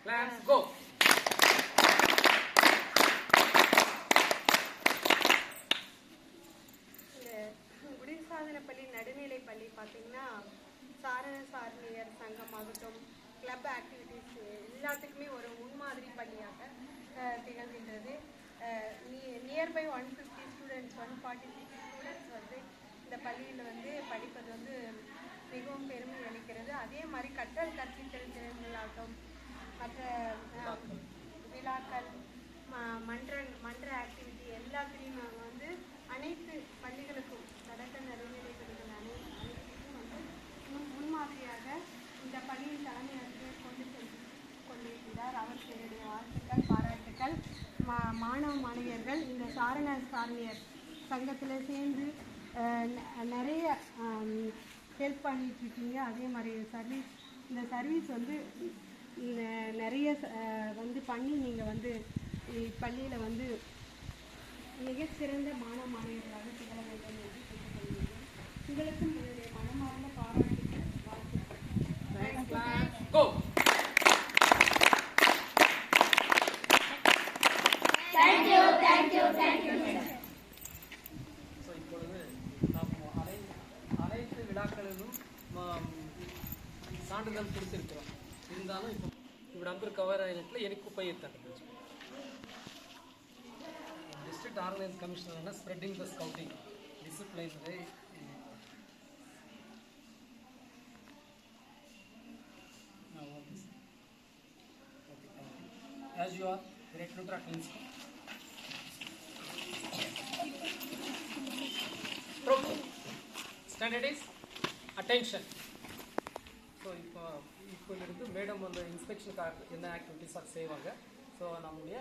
Claps, go. குடிசாதனப்பள்ளி நடுநிலை பள்ளி பார்த்தீங்கன்னா சாரண சாரணியர் சங்கமாகட்டும் கிளப் ஆக்டிவிட்டீஸ் எல்லாத்துக்குமே ஒரு முன்மாதிரி பள்ளியாக திகழ்கின்றது. நியர்பை 150 ஸ்டூடெண்ட்ஸ் 146 ஸ்டூடெண்ட்ஸ் வந்து இந்த பள்ளியில் வந்து படிப்பது வந்து மிகவும் பெருமை அளிக்கிறது. அதே மாதிரி கற்றல் கற்பித்தல் திறன்களாகட்டும் மற்ற விழாக்கள் மன்ற ஆக்டிவிட்டி எல்லாத்துலேயும் நாங்கள் வந்து அனைத்து பள்ளிகளுக்கும் தொடக்க நடுநிலை பள்ளிகள் அனைத்துக்கும் வந்து முன்மாதிரியாக இந்த பள்ளியின் தலைமை ஆசிரியர் கொண்டிருக்கிறார். அவருக்கு என்னுடைய வாழ்த்துக்கள், பாராட்டுக்கள். மாணவ மாணவியர்கள் இந்த சாரணியர் சங்கத்தில் சேர்ந்து நிறைய ஹெல்ப் பண்ணிகிட்ருக்கீங்க. அதே மாதிரி இந்த சர்வீஸ் வந்து நிறைய வந்து பண்ணி நீங்கள் வந்து பள்ளியில் வந்து மிகச்சிறந்த மாணவ மாணவியர்களாக திகழ வேண்டும் என்று கேட்டுக்கொள்கிறேன். உங்களுக்கும் என்னுடைய மனமார்ந்த பாராட்டுக்கள், வாழ்த்துக்கள். இப்பொழுது நாம் அனைத்து விழாக்களிலும் சான்றிதழ் கொடுத்திருக்கிறோம். இருந்தாலும் ఇప్పుడు అందరూ కవర్ అయినట్లు ఎనికి ఉపయోగిస్తారు. డిస్ట్రిక్ట్ ఆర్గనైజ్ కమిషనర్ అన్న spreading the scouting discipline as you are great to attention standard is attention. So இப்போ இருந்து மேடம் வந்து இன்ஸ்பெக்ஷனுக்காக என்ன ஆக்டிவிட்டீஸ் செய்வாங்க. ஸோ நம்முடைய